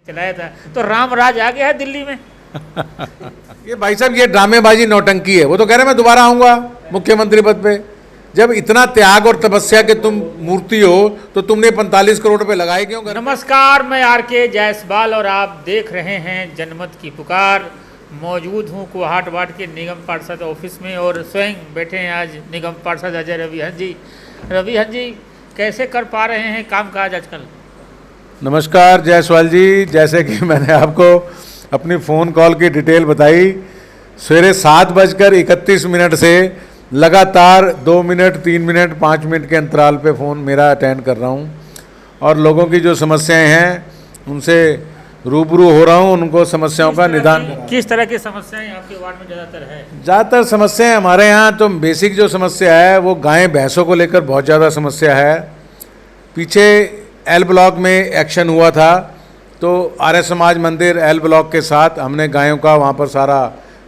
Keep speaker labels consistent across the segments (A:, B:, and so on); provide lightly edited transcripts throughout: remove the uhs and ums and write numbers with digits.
A: चलाया था तो राम राज आ गया है दिल्ली में।
B: ये भाई साहब ये ड्रामेबाजी नौटंकी है। वो तो कह रहे मैं दोबारा आऊंगा मुख्यमंत्री पद पे। जब इतना त्याग और तपस्या के तुम मूर्ति हो तो तुमने 45 करोड़ रुपए लगाए क्यों?
A: नमस्कार, मैं आर.के. जायसवाल और आप देख रहे हैं जनमत की पुकार। मौजूद हूँ कुहाट वार्ड के निगम पार्षद ऑफिस में और स्वयं बैठे हैं आज निगम पार्षद अजय रविहंस जी। रविहंस जी, कैसे कर पा रहे हैं कामकाज आजकल?
B: नमस्कार जायसवाल जी, जैसे कि मैंने आपको अपनी फ़ोन कॉल की डिटेल बताई, सवेरे 7:31 से लगातार 2 मिनट, 3 मिनट, 5 मिनट के अंतराल पे फ़ोन मेरा अटेंड कर रहा हूँ और लोगों की जो समस्याएं हैं उनसे रूबरू हो रहा हूँ, उनको समस्याओं का निदान।
A: किस तरह की समस्याएं आपके वार्ड में ज़्यादातर है?
B: ज़्यादातर समस्याएं हमारे यहाँ तो बेसिक जो समस्या है वो गाय भैंसों को लेकर बहुत ज़्यादा समस्या है। पीछे एल ब्लॉक में एक्शन हुआ था तो आर्य समाज मंदिर एल ब्लॉक के साथ हमने गायों का वहाँ पर सारा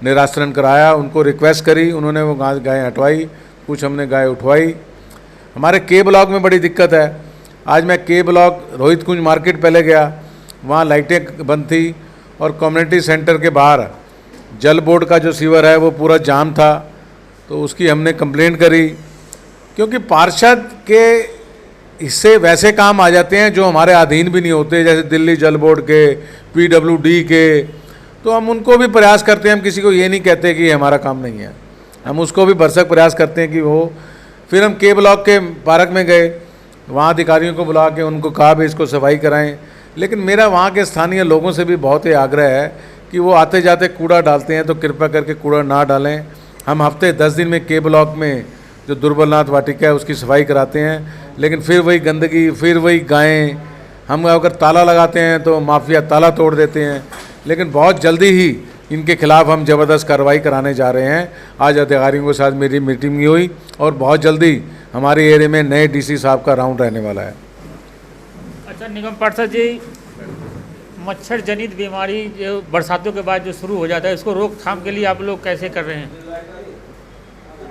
B: निरास्तरण कराया, उनको रिक्वेस्ट करी, उन्होंने वो गाय हटवाई, कुछ हमने गाय उठवाई। हमारे के ब्लॉक में बड़ी दिक्कत है। आज मैं के ब्लॉक रोहित कुंज मार्केट पहले गया, वहाँ लाइटें बंद थी और कम्युनिटी सेंटर के बाहर जल बोर्ड का जो सीवर है वो पूरा जाम था, तो उसकी हमने कंप्लेंट करी। क्योंकि पार्षद के इससे वैसे काम आ जाते हैं जो हमारे अधीन भी नहीं होते, जैसे दिल्ली जल बोर्ड के, PWD के, तो हम उनको भी प्रयास करते हैं। हम किसी को ये नहीं कहते कि हमारा काम नहीं है, हम उसको भी भरसक प्रयास करते हैं कि वो। फिर हम के ब्लॉक के पार्क में गए, वहाँ अधिकारियों को बुला के उनको कहा भी इसको सफाई कराएं। लेकिन मेरा वहाँ के स्थानीय लोगों से भी बहुत ही आग्रह है कि वो आते जाते कूड़ा डालते हैं तो कृपया करके कूड़ा ना डालें। हम हफ्ते 10 दिन में के ब्लॉक में जो दुर्बलनाथ वाटिका है उसकी सफाई कराते हैं, लेकिन फिर वही गंदगी, फिर वही गायें। हम अगर ताला लगाते हैं तो माफिया ताला तोड़ देते हैं। लेकिन बहुत जल्दी ही इनके खिलाफ हम ज़बरदस्त कार्रवाई कराने जा रहे हैं। आज अधिकारियों के साथ मेरी मीटिंग हुई और बहुत जल्दी हमारे एरिया में नए DC साहब का राउंड रहने वाला है।
A: अच्छा निगम पार्षद जी, मच्छर जनित बीमारी जो बरसातों के बाद जो शुरू हो जाता है, इसको रोकथाम के लिए आप लोग कैसे कर रहे हैं?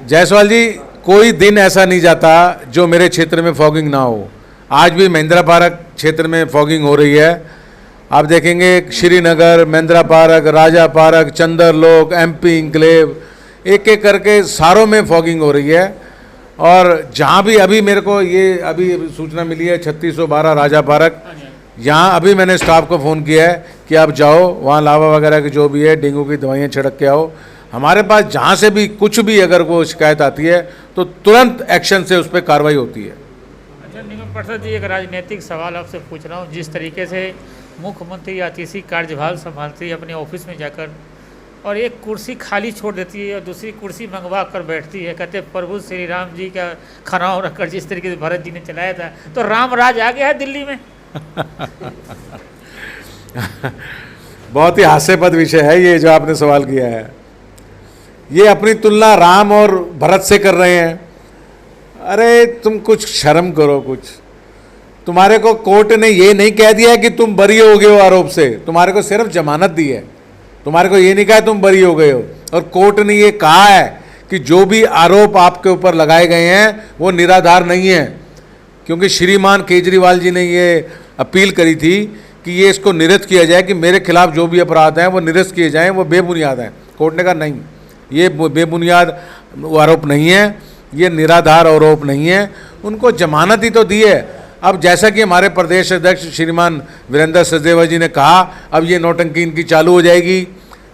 B: जायसवाल जी, कोई दिन ऐसा नहीं जाता जो मेरे क्षेत्र में फॉगिंग ना हो। आज भी महिंद्रा पार्क क्षेत्र में फॉगिंग हो रही है। आप देखेंगे श्रीनगर, महिंद्रा पार्क, राजा पार्क, चंदरलोक, MP इंक्लेव, एक एक करके सारों में फॉगिंग हो रही है। और जहाँ भी अभी मेरे को ये अभी सूचना मिली है 3612 राजा पार्क, यहाँ अभी मैंने स्टाफ को फ़ोन किया है कि आप जाओ, वहाँ लावा वगैरह की जो भी है डेंगू की दवाइयाँ छिड़क के आओ। हमारे पास जहाँ से भी कुछ भी अगर वो शिकायत आती है तो तुरंत एक्शन से उस पर कार्रवाई होती है।
A: अच्छा निगम पार्षद जी, एक राजनीतिक सवाल आपसे पूछ रहा हूँ। जिस तरीके से मुख्यमंत्री आतिशी कार्यभार संभालती है अपने ऑफिस में जाकर और एक कुर्सी खाली छोड़ देती है और दूसरी कुर्सी मंगवा कर बैठती है, कहते प्रभु श्री राम जी का खनाव रखकर जिस तरीके से भरत जी ने चलाया था तो राम राज आ गया है दिल्ली में।
B: बहुत ही हास्यास्पद विषय है ये जो आपने सवाल किया है। ये अपनी तुलना राम और भरत से कर रहे हैं। अरे तुम कुछ शर्म करो कुछ। तुम्हारे को कोर्ट ने ये नहीं कह दिया कि तुम बरी हो गए हो आरोप से, तुम्हारे को सिर्फ जमानत दी है। तुम्हारे को ये नहीं कहा तुम बरी हो गए हो। और कोर्ट ने ये कहा है कि जो भी आरोप आपके ऊपर लगाए गए हैं वो निराधार नहीं है। क्योंकि श्रीमान केजरीवाल जी ने ये अपील करी थी कि ये इसको निरस्त किया जाए कि मेरे खिलाफ जो भी अपराध हैं वो निरस्त किए जाएं, वो बेबुनियाद हैं। कोर्ट ने कहा नहीं, ये बेबुनियाद आरोप नहीं है, ये निराधार आरोप नहीं है। उनको जमानत ही तो दी है। अब जैसा कि हमारे प्रदेश अध्यक्ष श्रीमान वीरेंद्र सचदेवा जी ने कहा, अब ये नौटंकी इनकी चालू हो जाएगी।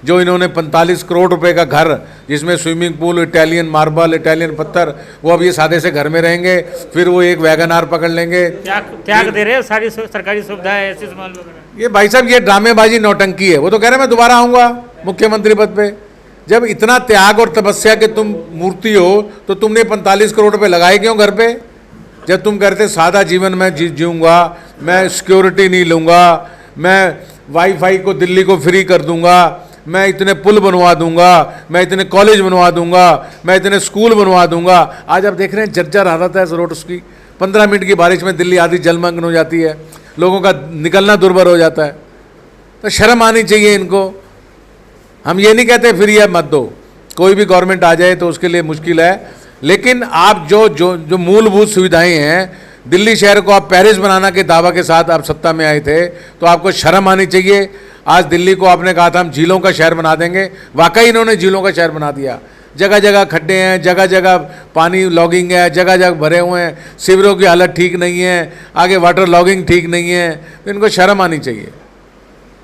B: जो इन्होंने 45 करोड़ रुपए का घर जिसमें swimming pool, Italian marble, Italian पत्थर, वो अब ये सादे से घर में रहेंगे। फिर वो एक वैगन-आर पकड़ लेंगे।
A: त्याग दे रहे हैं सारी सरकारी सुविधाएं, ऐसे सामान वगैरह।
B: ये भाई साहब ये ड्रामेबाजी नौटंकी है। वो तो कह रहे मैं दोबारा आऊँगा मुख्यमंत्री पद पे। जब इतना त्याग और तपस्या के तुम मूर्ति हो तो तुमने 45 करोड़ रुपए लगाए क्यों घर पे? जब तुम कहते सादा जीवन में जीऊँगा, मैं सिक्योरिटी नहीं लूँगा, मैं वाईफाई को दिल्ली को फ्री कर दूँगा, मैं इतने पुल बनवा दूँगा, मैं इतने कॉलेज बनवा दूँगा, मैं इतने स्कूल बनवा दूँगा। आज आप देख रहे हैं जर्जर हालत है इस रोड की। 15 मिनट की बारिश में दिल्ली आधी जलमग्न हो जाती है, लोगों का निकलना दुर्भर हो जाता है। तो शर्म आनी चाहिए इनको। हम ये नहीं कहते फिर ये मत दो, कोई भी गवर्नमेंट आ जाए तो उसके लिए मुश्किल है, लेकिन आप जो जो जो मूलभूत सुविधाएं हैं दिल्ली शहर को आप पेरिस बनाना के दावा के साथ आप सत्ता में आए थे, तो आपको शर्म आनी चाहिए। आज दिल्ली को आपने कहा था हम झीलों का शहर बना देंगे, वाकई इन्होंने झीलों का शहर बना दिया। जगह जगह खड्डे हैं, जगह जगह पानी लॉगिंग है, जगह जगह भरे हुए हैं, शिविरों की हालत ठीक नहीं है, आगे वाटर लॉगिंग ठीक नहीं है, तो इनको शर्म आनी चाहिए।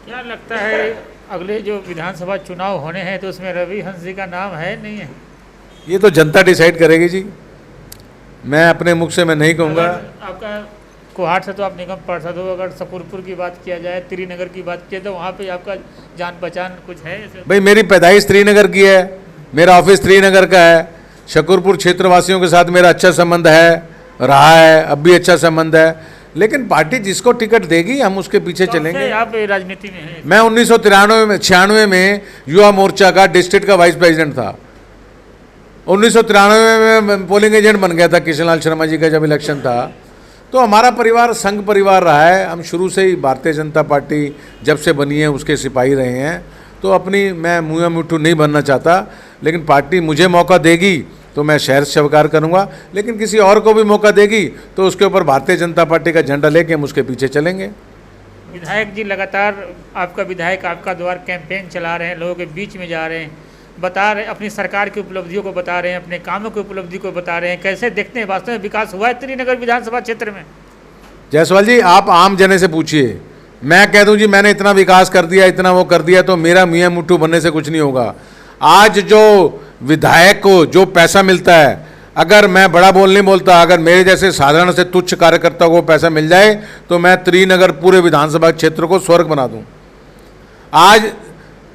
A: क्या लगता है अगले जो विधानसभा चुनाव होने हैं तो उसमें रवि हंस जी का नाम है नहीं है?
B: ये तो जनता डिसाइड करेगी जी, मैं अपने मुख से मैं नहीं कहूँगा।
A: आपका कोहाट से तो आप निगम पार्षद हो, अगर शकरपुर की बात किया जाए, त्रिनगर की बात किया तो वहाँ पे आपका जान पहचान कुछ है?
B: भाई मेरी पैदाइश त्रिनगर की है, मेरा ऑफिस त्रिनगर का है, शकरपुर क्षेत्रवासियों के साथ मेरा अच्छा संबंध है, रहा है, अब भी अच्छा संबंध है, लेकिन पार्टी जिसको टिकट देगी हम उसके पीछे चलेंगे।
A: आप राजनीति में हैं?
B: मैं 1993 में युवा मोर्चा का डिस्ट्रिक्ट का वाइस प्रेसिडेंट था। 1993 में पोलिंग एजेंट बन गया था किशनलाल शर्मा जी का जब इलेक्शन था। तो हमारा परिवार संघ परिवार रहा है, हम शुरू से ही भारतीय जनता पार्टी जब से बनी है उसके सिपाही रहे हैं। तो अपनी मैं मुँह मुट्ठू नहीं बनना चाहता, लेकिन पार्टी मुझे मौका देगी तो मैं शहर स्वीकार करूंगा, लेकिन किसी और को भी मौका देगी तो उसके ऊपर भारतीय जनता पार्टी का झंडा लेके हम उसके पीछे चलेंगे।
A: विधायक जी लगातार आपका विधायक आपका द्वार कैंपेन चला रहे हैं, लोगों के बीच में जा रहे हैं, बता रहे अपनी सरकार की उपलब्धियों को बता रहे हैं, अपने कामों की उपलब्धि को बता रहे हैं। कैसे देखते हैं वास्तव में विकास हुआ है त्रिनगर विधानसभा क्षेत्र में?
B: जायसवाल जी आप आम जने से पूछिए, मैं कह दूं जी मैंने इतना विकास कर दिया, इतना वो कर दिया, तो मेरा मियाँ मुट्ठू बनने से कुछ नहीं होगा। आज जो विधायक को जो पैसा मिलता है, अगर मैं बड़ा बोल नहीं बोलता, अगर मेरे जैसे साधारण से तुच्छ कार्यकर्ता को पैसा मिल जाए तो मैं त्रिनगर पूरे विधानसभा क्षेत्र को स्वर्ग बना दूं। आज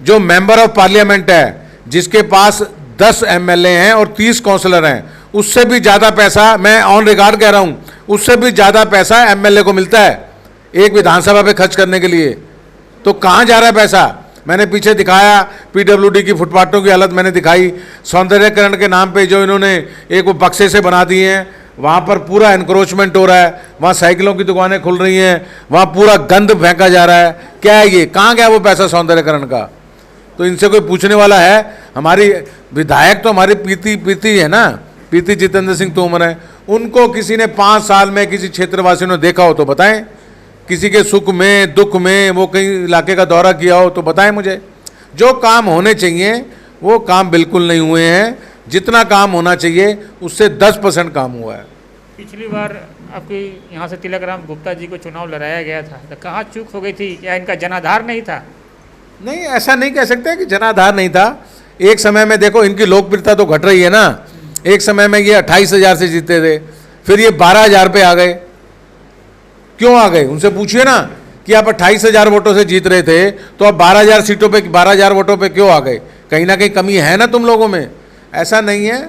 B: जो मेंबर ऑफ पार्लियामेंट है जिसके पास 10 एमएलए हैं और 30 काउंसलर हैं, उससे भी ज़्यादा पैसा, मैं ऑन रिकॉर्ड कह रहा हूं, उससे भी ज़्यादा पैसा एमएलए को मिलता है एक विधानसभा पे खर्च करने के लिए। तो कहाँ जा रहा है पैसा? मैंने पीछे दिखाया पीडब्ल्यूडी की फुटपाथों की हालत मैंने दिखाई, सौंदर्यकरण के नाम पे जो इन्होंने एक वो बक्से से बना दिए हैं, वहाँ पर पूरा एनक्रोचमेंट हो रहा है, वहाँ साइकिलों की दुकानें खुल रही हैं, वहाँ पूरा गंद फेंका जा रहा है। क्या है ये? कहाँ गया वो पैसा सौंदर्यकरण का? तो इनसे कोई पूछने वाला है? हमारी विधायक तो हमारी पीती है ना, पीती जितेंद्र सिंह तोमर है, उनको किसी ने 5 साल में किसी क्षेत्रवासियों ने देखा हो तो बताएं, किसी के सुख में दुख में वो कहीं इलाके का दौरा किया हो तो बताएं मुझे। जो काम होने चाहिए वो काम बिल्कुल नहीं हुए हैं, जितना काम होना चाहिए उससे 10% काम हुआ है।
A: पिछली बार आपकी यहाँ से तिलकराम गुप्ता जी को चुनाव लड़ाया गया था, तो कहाँ चूक हो गई थी? या इनका जनाधार नहीं था?
B: नहीं, ऐसा नहीं कह सकते कि जनाधार नहीं था। एक समय में देखो इनकी लोकप्रियता तो घट रही है ना, एक समय में ये 28,000 से जीते थे, फिर ये 12,000 पे आ गए। क्यों आ गए? उनसे पूछिए ना कि आप 28,000 वोटों से जीत रहे थे तो आप 12,000 सीटों पे 12,000 वोटों पे क्यों आ गए? कहीं ना कहीं कमी है ना तुम लोगों में। ऐसा नहीं है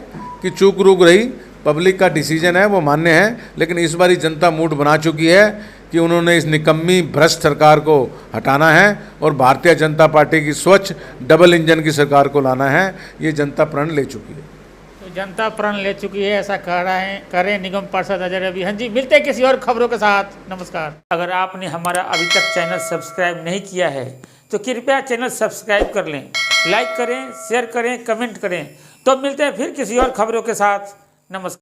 B: कि चूक रुक रही, पब्लिक का डिसीजन है वो मान्य है, लेकिन इस बार जनता मूड बना चुकी है कि उन्होंने इस निकम्मी भ्रष्ट सरकार को हटाना है और भारतीय जनता पार्टी की स्वच्छ डबल इंजन की सरकार को लाना है। ये जनता प्रण ले चुकी है।
A: तो जनता प्रण ले चुकी है ऐसा कह रहे निगम पार्षद अजय रवि हंस जी। मिलते हैं किसी और खबरों के साथ। नमस्कार। अगर आपने हमारा अभी तक चैनल सब्सक्राइब नहीं किया है तो कृपया चैनल सब्सक्राइब कर लें, लाइक करें, शेयर करें, कमेंट करें। तो मिलते हैं फिर किसी और खबरों के साथ। नमस्कार।